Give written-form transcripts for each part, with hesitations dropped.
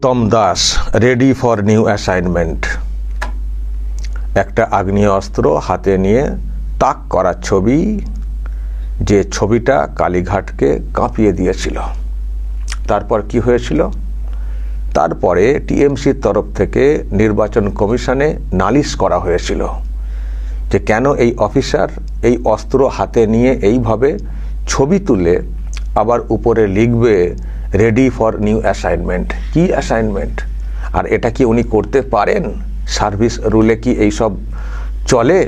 Gautam Das ready for new assignment. একটা আগ্নেয় অস্ত্র হাতে নিয়ে তাক করা ছবি, যে ছবিটা কালীঘাটকে কাঁপিয়ে দিয়েছিল। তারপর কি হয়েছিল? তারপরে টিএমসির তরফ থেকে নির্বাচন কমিশনে নালিশ করা হয়েছিল যে কেন এই অফিসার এই অস্ত্র হাতে নিয়ে এইভাবে ছবি তুলে আবার উপরে লিখবে রেডি ফর নিউ অ্যাসাইনমেন্ট। কি অ্যাসাইনমেন্ট? আর এটা কি উনি করতে পারেন? সার্ভিস রুলে কি এইসব চলে?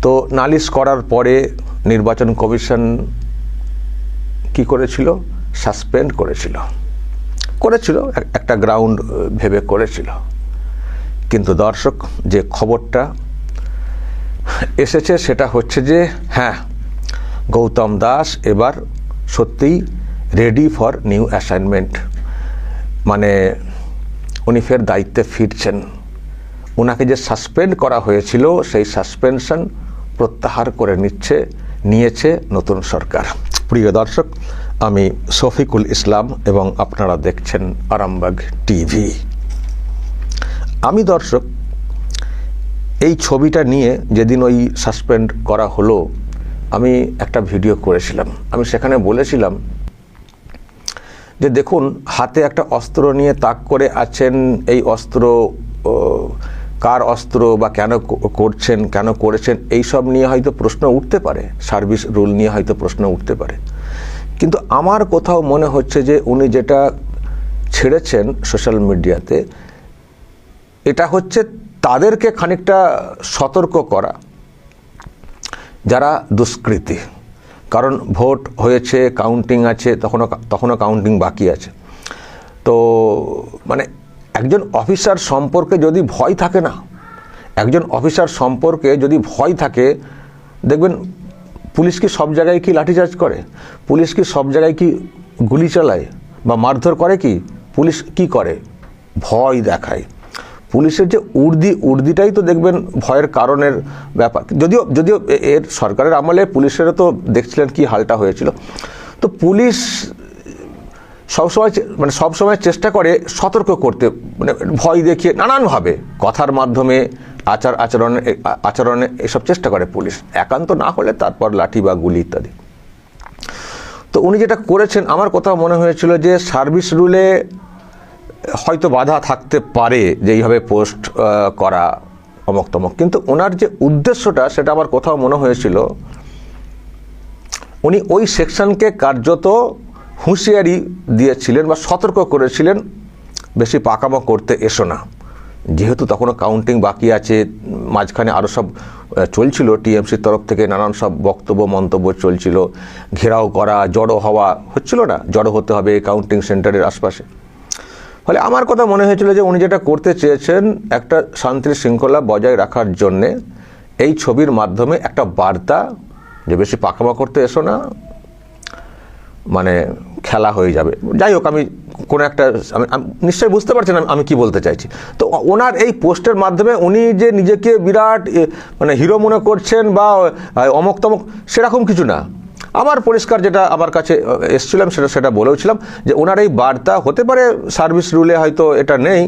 তো নালিশ করার পরে নির্বাচন কমিশন কি করেছিল? সাসপেন্ড করেছিল একটা গ্রাউন্ড ভেবে করেছিল। কিন্তু দর্শক, যে খবরটা এসেছে সেটা হচ্ছে যে হ্যাঁ, গৌতম দাস এবার সত্যিই রেডি ফর নিউ অ্যাসাইনমেন্ট, মানে উনি ফের দায়িত্বে ফিরছেন। ওনাকে যে সাসপেন্ড করা হয়েছিল সেই সাসপেনশন প্রত্যাহার করে নিয়েছে নতুন সরকার। প্রিয় দর্শক, আমি শফিকুল ইসলাম এবং আপনারা দেখছেন আরামবাগ টিভি। আমি দর্শক এই ছবিটা নিয়ে যেদিন ওই সাসপেন্ড করা হলো, আমি একটা ভিডিও করেছিলাম। আমি সেখানে বলেছিলাম যে দেখুন, হাতে একটা অস্ত্র নিয়ে তাক করে আছেন। এই অস্ত্র কার অস্ত্র বা কেন করছেন, কেন করেছেন, এইসব নিয়ে হয়তো প্রশ্ন উঠতে পারে, সার্ভিস রুল নিয়ে হয়তো প্রশ্ন উঠতে পারে। কিন্তু আমার কোথাও মনে হচ্ছে যে উনি যেটা ছেড়েছেন সোশ্যাল মিডিয়াতে, এটা হচ্ছে তাদেরকে খানিকটা সতর্ক করা যারা দুষ্কৃতী। কারণ ভোট হয়েছে, কাউন্টিং আছে, তখনও কাউন্টিং বাকি আছে। তো মানে একজন অফিসার সম্পর্কে যদি ভয় থাকে না, একজন অফিসার সম্পর্কে যদি ভয় থাকে, দেখবেন পুলিশ কি সব জায়গায় কি লাঠিচার্জ করে? পুলিশ কি সব জায়গায় কি গুলি চালায় বা মারধর করে? কি পুলিশ কি করে? ভয় দেখায়। পুলিশের যে উর্দিটাই তো দেখবেন ভয়ের কারণের ব্যাপার। যদিও এর সরকারের আমলে পুলিশেরও তো দেখছিলেন কি হালটা হয়েছিল। তো পুলিশ সবসময় চেষ্টা করে সতর্ক করতে, মানে ভয় দেখিয়ে নানানভাবে, কথার মাধ্যমে, আচরণে এসব চেষ্টা করে পুলিশ। একান্ত না হলে তারপর লাঠি বা গুলি ইত্যাদি। তো উনি যেটা করেছেন, আমার কথা মনে হয়েছিল যে সার্ভিস রুলে হয়তো বাধা থাকতে পারে যে এইভাবে পোস্ট করা অমক তমক, কিন্তু ওনার যে উদ্দেশ্যটা সেটা আমার কোথাও মনে হয়েছিল উনি ওই সেকশনকে কার্যত হুঁশিয়ারি দিয়েছিলেন বা সতর্ক করেছিলেন, বেশি পাকামো করতে এসো না। যেহেতু তখনও কাউন্টিং বাকি আছে, মাঝখানে আরও সব চলছিল, টিএমসির তরফ থেকে নানান সব বক্তব্য মন্তব্য চলছিল, ঘেরাও করা, জড়ো হওয়া হচ্ছিল না, জড়ো হতে হবে কাউন্টিং সেন্টারের আশপাশে। ফলে আমার কথা মনে হয়েছিল যে উনি যেটা করতে চেয়েছেন, একটা শান্তি শৃঙ্খলা বজায় রাখার জন্যে এই ছবির মাধ্যমে একটা বার্তা যে বেশি পাকামা করতে এসো না, মানে খেলা হয়ে যাবে। যাই হোক, আমি কোনো একটা নিশ্চয়ই বুঝতে পারছেন আমি কি বলতে চাইছি। তো ওনার এই পোস্টের মাধ্যমে উনি যে নিজেকে বিরাট মানে হিরো মনে করছেন বা অমক তমক, সেরকম কিছু না। আমার পরিষ্কার যেটা আমার কাছে এসেছিলাম সেটা বলেওছিলাম যে ওনার এই বার্তা হতে পারে সার্ভিস রুলে হয়তো এটা নেই,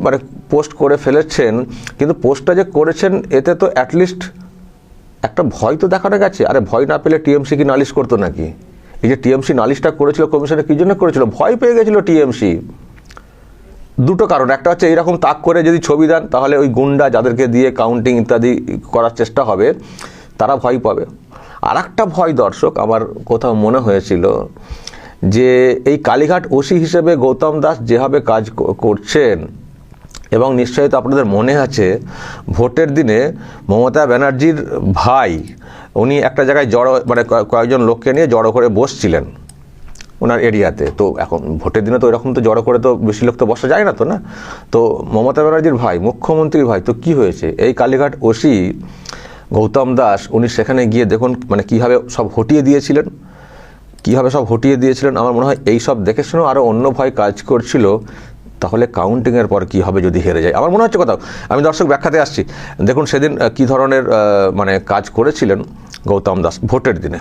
মানে পোস্ট করে ফেলেছেন, কিন্তু পোস্টটা যে করেছেন এতে তো অ্যাটলিস্ট একটা ভয় তো দেখানো গেছে। আরে ভয় না পেলে টিএমসি কি নালিশ করতো নাকি? এই যে টিএমসি নালিশটা করেছিল কমিশনে, কি জন্য করেছিল? ভয় পেয়ে গেছিল টিএমসি। দুটো কারণ, একটা হচ্ছে এইরকম তাক করে যদি ছবি দেন তাহলে ওই গুন্ডা যাদেরকে দিয়ে কাউন্টিং ইত্যাদি করার চেষ্টা হবে তারা ভয় পাবে। আর একটা ভয় দর্শক আমার কোথাও মনে হয়েছিল যে এই কালীঘাট ওসি হিসেবে গৌতম দাস যেভাবে কাজ করছেন, এবং নিশ্চয়ই তো আপনাদের মনে আছে ভোটের দিনে মমতা ব্যানার্জির ভাই উনি একটা জায়গায় মানে কয়েকজন লোককে নিয়ে জড়ো করে বসছিলেন ওনার এরিয়াতে। তো এখন ভোটের দিনে তো এরকম তো জড়ো করে তো বেশি লোক তো বসা যায় না, তো না। তো মমতা ব্যানার্জির ভাই, মুখ্যমন্ত্রীর ভাই, তো কি হয়েছে, এই কালীঘাট ওসি গৌতম দাস উনি সেখানে গিয়ে দেখুন মানে কীভাবে সব হটিয়ে দিয়েছিলেন। আমার মনে হয় এই সব দেখে শুনেও আরও অন্য ভয় কাজ করছিল, তাহলে কাউন্টিংয়ের পর কি হবে যদি হেরে যায়। আমার মনে হচ্ছে কোথাও, আমি দর্শক ব্যাখ্যাতে আসছি। দেখুন সেদিন কি ধরনের মানে কাজ করেছিলেন গৌতম দাস ভোটের দিনে।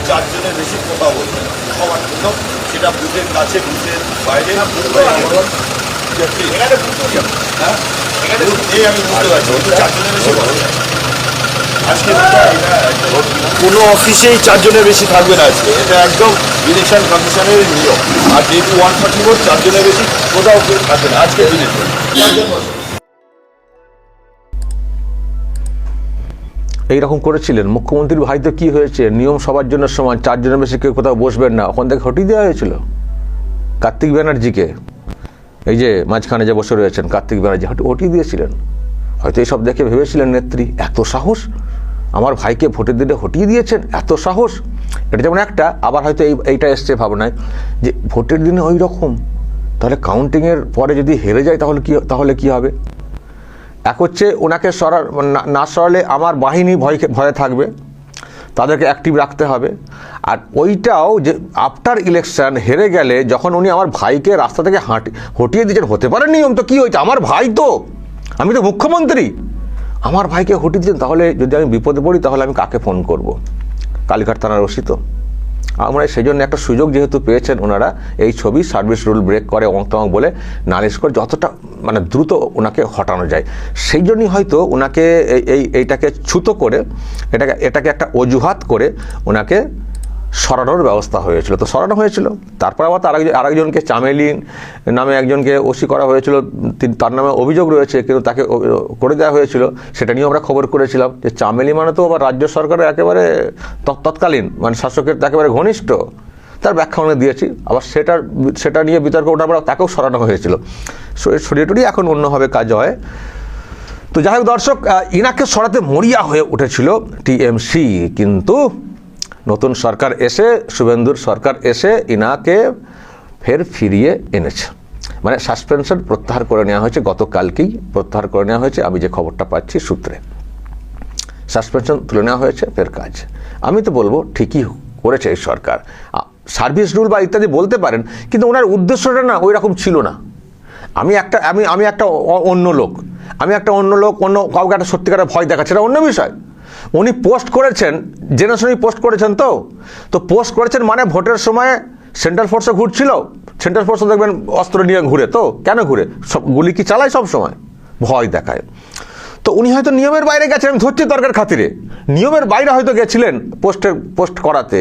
চারজনের বেশি কথা বলছেন, বুথের কাছে, বুথের বাইরে, হ্যাঁ বুথ নেই আমি বুঝতে পারছি, কিন্তু 4 জনের বেশি বড় না। আজকে কোনো অফিসেই 4 জনের বেশি থাকবে না আজকে, এটা একদম ইলেকশন কমিশনের নিয়ম। আর যেহেতু 144 4 জনের বেশি কোথাও কেউ থাকবে না আজকের দিনে। এইরকম করেছিলেন মুখ্যমন্ত্রীর ভাই, তো কি হয়েছে, নিয়ম সবার জন্য সমান, 4 জনের বেশি কেউ কোথাও বসবেন না, ওখান থেকে হটিয়ে দেওয়া হয়েছিল কার্তিক ব্যানার্জিকে। এই যে মাঝখানে যে বসে রয়েছেন কার্তিক ব্যানার্জি, হটিয়ে দিয়েছিলেন। হয়তো এইসব দেখে ভেবেছিলেন নেত্রী এত সাহস, আমার ভাইকে ভোটের দিনে হটিয়ে দিয়েছেন, এত সাহস। এটা যেমন একটা, আবার হয়তো এইটা এসছে ভাবনায় যে ভোটের দিনে ওই রকম, তাহলে কাউন্টিংয়ের পরে যদি হেরে যায় তাহলে কি হবে। এক হচ্ছে ওনাকে না সরালে আমার বাহিনী ভয়ে থাকবে, তাদেরকে অ্যাক্টিভ রাখতে হবে। আর ওইটাও যে আফটার ইলেকশন হেরে গেলে যখন উনি আমার ভাইকে রাস্তা থেকে হটিয়ে দিয়েছেন, হতে পারে নিয়ম, তো কী হয়েছে, আমার ভাই তো, আমি তো মুখ্যমন্ত্রী, আমার ভাইকে হটিয়ে দিয়েছেন, তাহলে যদি আমি বিপদে পড়ি তাহলে আমি কাকে ফোন করব? কালীঘাট থানার ওসি তো। আমরা সেই জন্য একটা সুযোগ যেহেতু পেয়েছেন ওনারা, এই ছবি সার্ভিস রুল ব্রেক করে অঙ্ক বলে নালিশ করে যতটা দ্রুত ওনাকে হটানো যায়, সেই জন্যই হয়তো ওনাকে এইটাকে ছুতো করে এটাকে একটা অজুহাত করে ওনাকে সরানোর ব্যবস্থা হয়েছিল। তো সরানো হয়েছিল, তারপর আবার আরেকজনকে চামেলি নামে একজনকে ওসি করা হয়েছিল, তার নামে অভিযোগ রয়েছে, কিন্তু তাকে করে দেওয়া হয়েছিল। সেটা নিয়েও আমরা খবর করেছিলাম যে চামেলি তো আবার রাজ্য সরকারের একেবারে তৎকালীন শাসকের একেবারে ঘনিষ্ঠ, তার ব্যাখ্যা আমরা দিয়েছি। আবার সেটা নিয়ে বিতর্ক ওঠার পর তাকেও সরানো হয়েছিল। সরিয়ে টরিয়ে এখন অন্যভাবে কাজ হয়। তো যাই হোক দর্শক, ইনাকে সরাতে মরিয়া হয়ে উঠেছিল টিএমসি, কিন্তু নতুন সরকার এসে, শুভেন্দুর সরকার এসে ইনাকে ফের ফিরিয়ে এনেছে। সাসপেনশন প্রত্যাহার করে নেওয়া হয়েছে, গতকালকেই প্রত্যাহার করে নেওয়া হয়েছে, আমি যে খবরটা পাচ্ছি সূত্রে। সাসপেনশন তুলে নেওয়া হয়েছে, ফের কাজ। আমি তো বলবো ঠিকই করেছে এই সরকার। সার্ভিস রুল বা ইত্যাদি বলতে পারেন, কিন্তু ওনার উদ্দেশ্যটা না ওই রকম ছিল না। আমি একটা অন্য লোক, অন্য কাউকে একটা সত্যিকারের ভয় দেখাচ্ছে, এটা অন্য বিষয়। উনি পোস্ট করেছেন, জেনে শুনেই পোস্ট করেছেন, তো পোস্ট করেছেন ভোটের সময় সেন্ট্রাল ফোর্সে ঘুরছিল, সেন্ট্রাল ফোর্সে দেখবেন অস্ত্র নিয়ে ঘুরে, তো কেন ঘুরে, সব গুলি কি চালায় সব সময়, ভয় দেখায়। তো উনি হয়তো নিয়মের বাইরে গেছেন, আমি ধরছি তর্কের খাতিরে, নিয়মের বাইরে হয়তো গেছিলেন পোস্ট করাতে,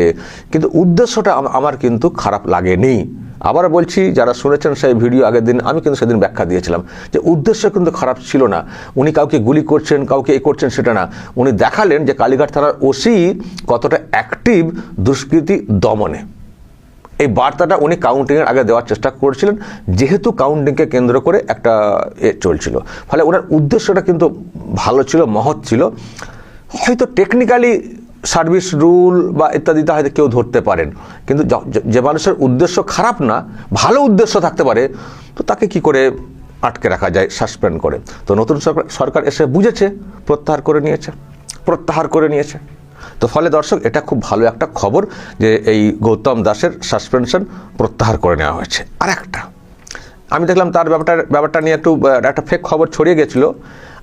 কিন্তু উদ্দেশ্যটা আমার কিন্তু খারাপ লাগেনি। আবার বলছি, যারা শুনেছেন সেই ভিডিও আগের দিন, আমি কিন্তু সেদিন ব্যাখ্যা দিয়েছিলাম যে উদ্দেশ্য কিন্তু খারাপ ছিল না। উনি কাউকে গুলি করছেন, কাউকে করছেন সেটা না, উনি দেখালেন যে কালীঘাট থানার ওসি কতটা অ্যাক্টিভ দুষ্কৃতি দমনে। এই বার্তাটা উনি কাউন্টিংয়ের আগে দেওয়ার চেষ্টা করেছিলেন, যেহেতু কাউন্টিংকে কেন্দ্র করে একটা চলছিল। ফলে ওনার উদ্দেশ্যটা কিন্তু ভালো ছিল, মহৎ ছিল। হয়তো টেকনিক্যালি সার্ভিস রুল বা ইত্যাদিতে হয়তো কেউ ধরতে পারেন, কিন্তু যে মানুষের উদ্দেশ্য খারাপ না, ভালো উদ্দেশ্য থাকতে পারে, তো তাকে কি করে আটকে রাখা যায় সাসপেন্ড করে। তো নতুন সরকার এসে বুঝেছে, প্রত্যাহার করে নিয়েছে। তো ফলে দর্শক, এটা খুব ভালো একটা খবর যে এই গৌতম দাসের সাসপেনশন প্রত্যাহার করে নেওয়া হয়েছে। আর একটা আমি দেখলাম তার ব্যাপারটা নিয়ে একটা ফেক খবর ছড়িয়ে গেছিল।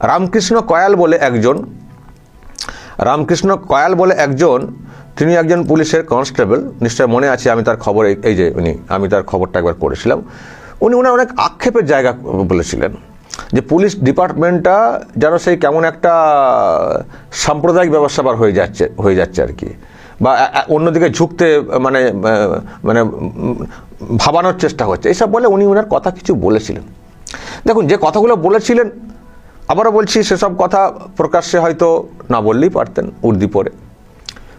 রামকৃষ্ণ কয়াল বলে একজন তিনি একজন পুলিশের কনস্টেবল, নিশ্চয় মনে আছে, আমি তার খবর আমি তার খবরটা একবার পড়েছিলাম। উনার অনেক আক্ষেপের জায়গা বলেছিলেন যে পুলিশ ডিপার্টমেন্টটা যেন সেই কেমন একটা সাম্প্রদায়িক ব্যবস্থা হয়ে যাচ্ছে আর কি, বা অন্যদিকে ঝুঁকতে ভাবানোর চেষ্টা হচ্ছে, এইসব বলে উনার কথা কিছু বলেছিলেন। দেখুন, যে কথাগুলো বলেছিলেন, আবারও বলছি, সেসব কথা প্রকাশ্যে হয়তো না বললেই পারতেন উর্দি পরে।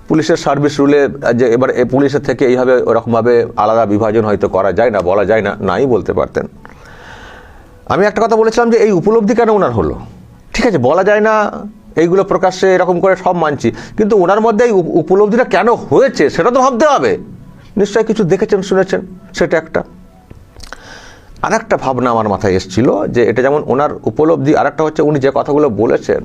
পুলিশের সার্ভিস রুলে যে এবার পুলিশের থেকে এইভাবে ওরকমভাবে আলাদা বিভাজন হয়তো করা যায় না, বলা যায় না, নাই বলতে পারতেন। আমি একটা কথা বলেছিলাম যে এই উপলব্ধি কেন ওনার হলো, ঠিক আছে, বলা যায় না, এইগুলো প্রকাশ্যে এরকম করে সব মানছি, কিন্তু ওনার মধ্যে এই উপলব্ধিটা কেন হয়েছে সেটা তো ভাবতে হবে। নিশ্চয়ই কিছু দেখেছেন, শুনেছেন, সেটা একটা। আর একটা ভাবনা আমার মাথায় এসেছিল যে এটা যেমন ওনার উপলব্ধি, আর একটা হচ্ছে উনি যে কথাগুলো বলেছেন,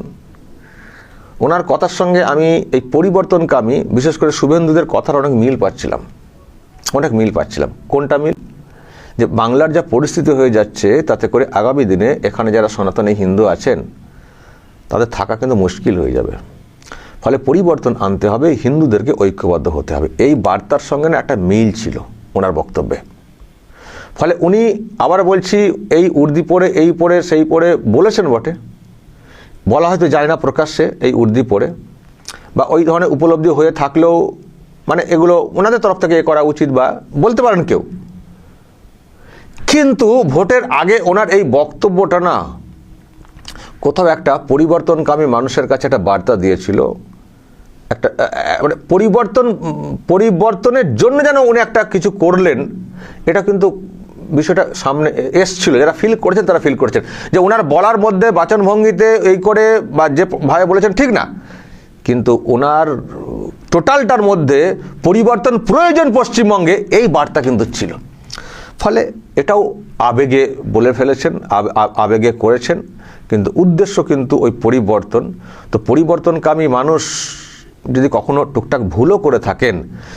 ওনার কথার সঙ্গে আমি এই পরিবর্তনকামী বিশেষ করে শুভেন্দুদের কথার অনেক মিল পাচ্ছিলাম। কোনটা মিল? যে বাংলার যা পরিস্থিতি হয়ে যাচ্ছে, তাতে করে আগামী দিনে এখানে যারা সনাতনী হিন্দু আছেন তাদের থাকা কিন্তু মুশকিল হয়ে যাবে। ফলে পরিবর্তন আনতে হবে, হিন্দুদেরকে ঐক্যবদ্ধ হতে হবে। এই বার্তার সঙ্গে না একটা মিল ছিল ওনার বক্তব্যে। ফলে উনি আবার বলছি এই উর্দি পরে এই পরে সেই পরে বলেছেন বটে, বলা হয়তো যায় না প্রকাশ্যে এই উর্দি পরে, বা ওই ধরনের উপলব্ধি হয়ে থাকলেও মানে এগুলো ওনাদের তরফ থেকে করা উচিত বা বলতে পারেন কেউ। কিন্তু ভোটের আগে ওনার এই বক্তব্যটা না কোথাও একটা পরিবর্তনকামী মানুষের কাছে একটা বার্তা দিয়েছিল, একটা মানে পরিবর্তনের জন্য যেন উনি একটা কিছু করলেন, এটা কিন্তু বিষয়টা সামনে এসছিল। যারা ফিল করেছেন তারা ফিল করেছেন যে ওনার বলার মধ্যে বাচনভঙ্গিতে এই করে বা যে ভাবে বলেছেন ঠিক না, কিন্তু ওনার টোটালটার মধ্যে পরিবর্তন প্রয়োজন পশ্চিমবঙ্গে, এই বার্তা কিন্তু ছিল। ফলে এটাও আবেগে বলে ফেলেছেন, আবেগে করেছেন, কিন্তু উদ্দেশ্য কিন্তু ওই পরিবর্তন। তো পরিবর্তনকামী মানুষ যদি কখনো টুকটাক ভুলও করে থাকেন,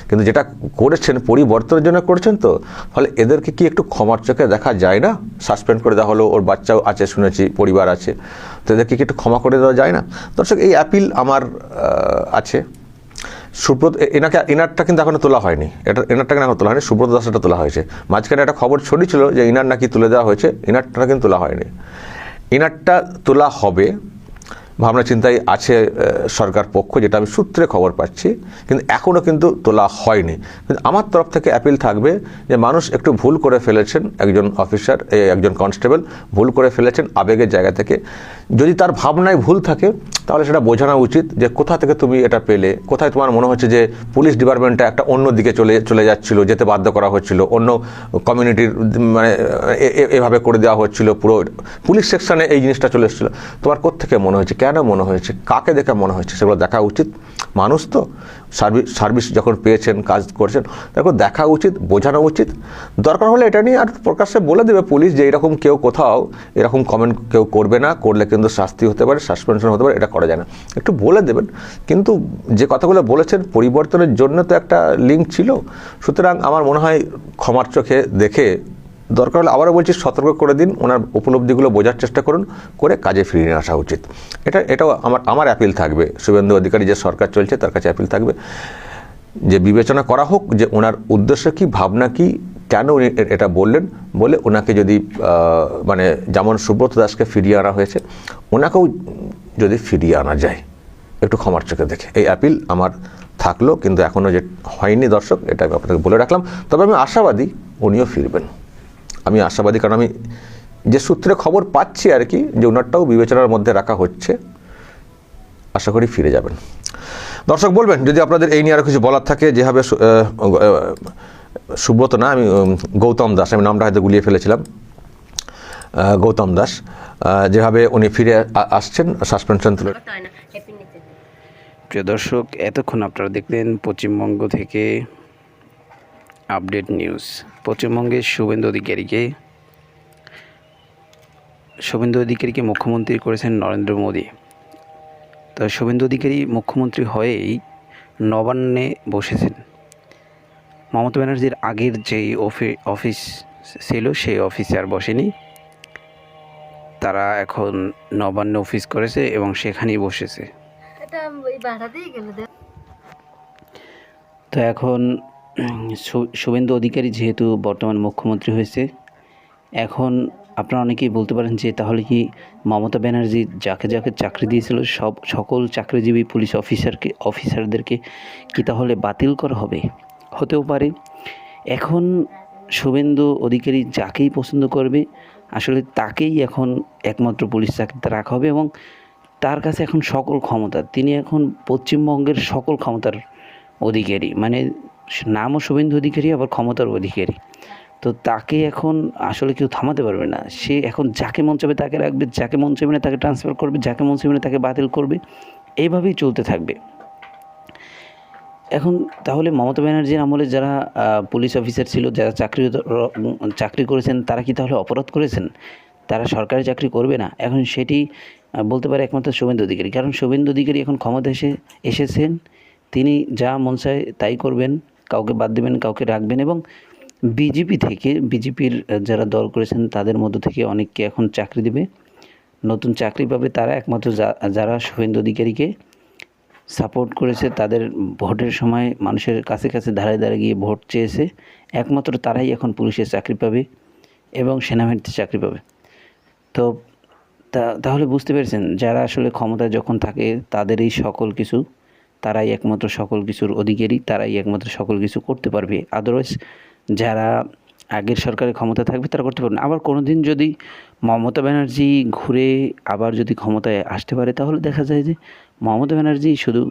কিন্তু যেটা করেছেন পরিবর্তনের জন্য করেছেন, তো ফলে এদেরকে কি একটু ক্ষমার চোখে দেখা যায় না? সাসপেন্ড করে দেওয়া হলো, ওর বাচ্চাও আছে শুনেছি, পরিবার আছে, তো এদেরকে কি একটু ক্ষমা করে দেওয়া যায় না? দর্শক, এই অ্যাপিল আমার আছে। সুব্রত ইনারটা কিন্তু এখনো তোলা হয়নি, ইনারটা কিন্তু এখনো তোলা হয়নি, সুব্রত দাসটা তোলা হয়েছে। মাঝখানে একটা খবর ছড়িয়েছিল যে ইনার নাকি তুলে দেওয়া হয়েছে, ইনারটা কিন্তু তোলা হয়নি। ইনারটা তোলা হবে ভাবনা চিন্তায় আছে সরকার পক্ষ, যেটা আমি সূত্রে খবর পাচ্ছি, কিন্তু এখনও কিন্তু তোলা হয়নি। কিন্তু আমার তরফ থেকে অ্যাপিল থাকবে যে মানুষ একটু ভুল করে ফেলেছেন, একজন অফিসার, একজন কনস্টেবল ভুল করে ফেলেছেন আবেগের জায়গা থেকে। যদি তার ভাবনায় ভুল থাকে তাহলে সেটা বোঝানো উচিত যে কোথা থেকে তুমি এটা পেলে, কোথায় তোমার মনে হচ্ছে যে পুলিশ ডিপার্টমেন্টটা একটা অন্য দিকে চলে যাচ্ছিল, যেতে বাধ্য করা হচ্ছিল, অন্য কমিউনিটির মানে এভাবে করে দেওয়া হচ্ছিল, পুরো পুলিশ সেকশনে এই জিনিসটা চলে এসেছিল। তোমার কোত্থেকে মনে হয়েছে, কেন মনে হয়েছে, কাকে দেখে মনে হয়েছে, সেগুলো দেখা উচিত। মানুষ তো সার্ভিস যখন পেয়েছেন, কাজ করছেন, তখন দেখা উচিত, বোঝানো উচিত। দরকার হলে এটা নিয়ে আর প্রকাশ্যে বলে দেবে পুলিশ যে এরকম কেউ কোথাও এরকম কমেন্ট কেউ করবে না, করলে কিন্তু শাস্তি হতে পারে, সাসপেনশন হতে পারে, এটা করা যায় না, একটু বলে দেবেন। কিন্তু যে কথাগুলো বলেছেন পরিবর্তনের জন্য তো একটা লিঙ্ক ছিল, সুতরাং আমার মনে হয় ক্ষমার চোখে দেখে, দরকার হলে আবারও বলছি সতর্ক করে দিন, ওনার উপলব্ধিগুলো বোঝার চেষ্টা করুন, করে কাজে ফিরিয়ে নিয়ে আসা উচিত। এটাও আমার অ্যাপিল থাকবে। শুভেন্দু অধিকারী যে সরকার চলছে তার কাছে অ্যাপিল থাকবে যে বিবেচনা করা হোক যে ওনার উদ্দেশ্য কী, ভাবনা কী, কেন উনি এটা বললেন, বলে ওনাকে যদি মানে যেমন সুব্রত দাসকে ফিরিয়ে আনা হয়েছে, ওনাকেও যদি ফিরিয়ে আনা যায় একটু ক্ষমার চোখে দেখে, এই অ্যাপিল আমার থাকলো। কিন্তু এখনও যে হয়নি দর্শক, এটা আমি আপনাকে বলে রাখলাম। তবে আমি আশাবাদী উনিও ফিরবেন, আমি আশাবাদী, কারণ আমি যে সূত্রে খবর পাচ্ছি আর কি, যে ওনারটাও বিবেচনার মধ্যে রাখা হচ্ছে, আশা করি ফিরে যাবেন। দর্শক বলবেন যদি আপনাদের এই নিয়ে আরও কিছু বলার থাকে, যেভাবে সুব্রত না, আমি গৌতম দাস, আমি নামটা হয়তো গুলিয়ে ফেলেছিলাম, গৌতম দাস, যেভাবে উনি ফিরে আসছেন সাসপেনশন তুলে। প্রিয় দর্শক, এতক্ষণ আপনারা দেখলেন পশ্চিমবঙ্গ থেকে আপডেট নিউজ। পশ্চিমবঙ্গের শুভেন্দু অধিকারীকে মুখ্যমন্ত্রী করেছেন নরেন্দ্র মোদী। তো শুভেন্দু অধিকারী মুখ্যমন্ত্রী হয়েই নবান্নে বসেছেন। মমতা ব্যানার্জির আগের যেই অফিস ছিল সেই অফিসে আর বসেনি, তারা এখন নবান্নে অফিস করেছে এবং সেখানেই বসেছে। তো এখন শুভেন্দু অধিকারী যেহেতু বর্তমান মুখ্যমন্ত্রী হয়েছে, এখন আপনারা অনেকেই বলতে পারেন যে তাহলে কি মমতা ব্যানার্জি যাকে যাকে চাকরি দিয়েছিল সকল চাকরিজীবী পুলিশ অফিসারদেরকে কি তাহলে বাতিল করা হবে? হতেও পারে। এখন শুভেন্দু অধিকারী যাকেই পছন্দ করবে আসলে তাকেই এখন একমাত্র পুলিশ চাকরিতে রাখা হবে, এবং তার কাছে এখন সকল ক্ষমতা, তিনি এখন পশ্চিমবঙ্গের সকল ক্ষমতার অধিকারী, মানে নামও শুভেন্দু অধিকারী আবার ক্ষমতার অধিকারী। তো তাকে এখন আসলে কেউ থামাতে পারবে না। সে এখন যাকে মন চাইবে তাকে রাখবে, যাকে মন চাইবে না তাকে ট্রান্সফার করবে, যাকে মন চাইবে না তাকে বাতিল করবে, এইভাবেই চলতে থাকবে। এখন তাহলে মমতা ব্যানার্জির আমলে যারা পুলিশ অফিসার ছিল, যারা চাকরি করেছেন, তারা কি তাহলে অপরাধ করেছেন? তারা সরকারি চাকরি করবে না? এখন সেটি বলতে পারে একমাত্র শুভেন্দু অধিকারী, কারণ শুভেন্দু অধিকারী এখন ক্ষমতা এসেছেন, তিনি যা মন চায় তাই করবেন, কাউকে বাদ দেবেন, কাউকে রাখবেন, এবং বিজেপির যারা দল করেছেন তাদের মধ্য থেকে অনেককে এখন চাকরি দেবে, নতুন চাকরি পাবে তারা, একমাত্র যারা শুভেন্দু অধিকারীকে সাপোর্ট করেছে, তাদের ভোটের সময় মানুষের কাছে ধারে গিয়ে ভোট চেয়েছে, একমাত্র তারাই এখন পুলিশের চাকরি পাবে। এবং সেনাবাহিনীতে চাকরি পাবে। তো তাহলে বুঝতে পেরেছেন, যারা আসলে ক্ষমতায় যখন থাকে তাদেরই সকল কিছু, তারাই একমাত্র সকল কিছুর অধিকারী, তারাই একমাত্র সকল কিছু করতে পারবে। আদারওয়াইজ যারা আগের সরকারের ক্ষমতা থাকবে তারা করতে পারবে না। আবার কোনো দিন যদি মমতা ব্যানার্জি ঘুরে আবার যদি ক্ষমতায় আসতে পারে, তাহলে দেখা যায় যে মমতা ব্যানার্জি শুধু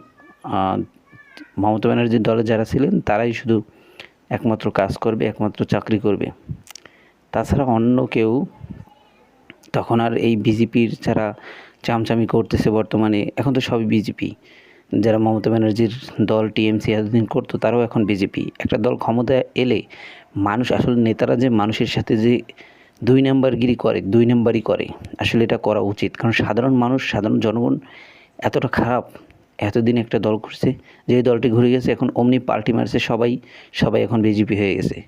মমতা ব্যানার্জির দলে যারা ছিলেন তারাই শুধু একমাত্র কাজ করবে, একমাত্র চাকরি করবে। তাছাড়া অন্য কেউ তখন আর এই বিজেপির যারা চামচামি করতেছে বর্তমানে, এখন তো সবই বিজেপি। যারা মমতা ব্যানার্জির দল টিএমসি এতদিন করতো, তারাও এখন বিজেপি। একটা দল ক্ষমতায় এলে মানুষ আসলে, নেতারা যে মানুষের সাথে যে দুই নাম্বারই করে, আসলে এটা করা উচিত। কারণ সাধারণ মানুষ, সাধারণ জনগণ এতটা খারাপ, এতদিন একটা দল করছে, যে দলটি ঘুরে গেছে এখন অমনি পাল্টি মারছে, সবাই এখন বিজেপি হয়ে গেছে।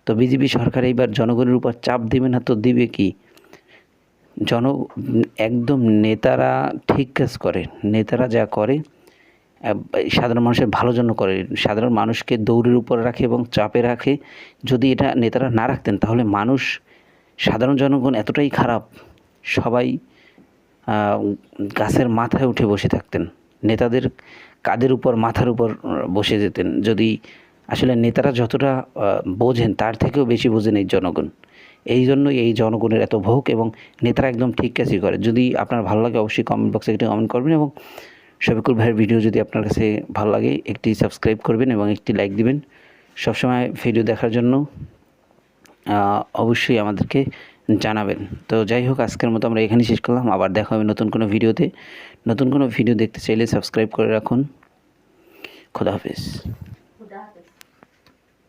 তো বিজেপি সরকার এইবার জনগণের উপর চাপ দেবে না তো দিবে কি? একদম নেতারা ঠিক কাজ করে, নেতারা যা করে সাধারণ মানুষের ভালোর জন্য করে, সাধারণ মানুষকে দৌড়ের উপর রাখে এবং চাপে রাখে। যদি এটা নেতারা না রাখতেন, তাহলে সাধারণ জনগণ এতটাই খারাপ, সবাই গাছের মাথায় উঠে বসে থাকতেন, নেতাদের কাঁধের উপর, মাথার উপর বসে যেতেন। যদি আসলে নেতারা যতটা বোঝেন, তার থেকেও বেশি বোঝেন এই জনগণ। এই জন্যই এই জনগণের এত ভোগ, এবং নেতারা একদম ঠিক কাজই করে। যদি আপনার ভালো লাগে অবশ্যই কমেন্ট বক্সে একটি কমেন্ট করবেন, এবং শফিকুল ভাইয়ের ভিডিও যদি আপনার কাছে ভালো লাগে একটি সাবস্ক্রাইব করবেন এবং একটি লাইক দিবেন। সবসময় ভিডিও দেখার জন্য অবশ্যই আমাদেরকে জানাবেন। তো যাই হোক, আজকের মতো আমরা এখানেই শেষ করলাম। আবার দেখা হবে নতুন কোনো ভিডিওতে। নতুন কোনো ভিডিও দেখতে চাইলে সাবস্ক্রাইব করে রাখুন। খোদা হাফেজ।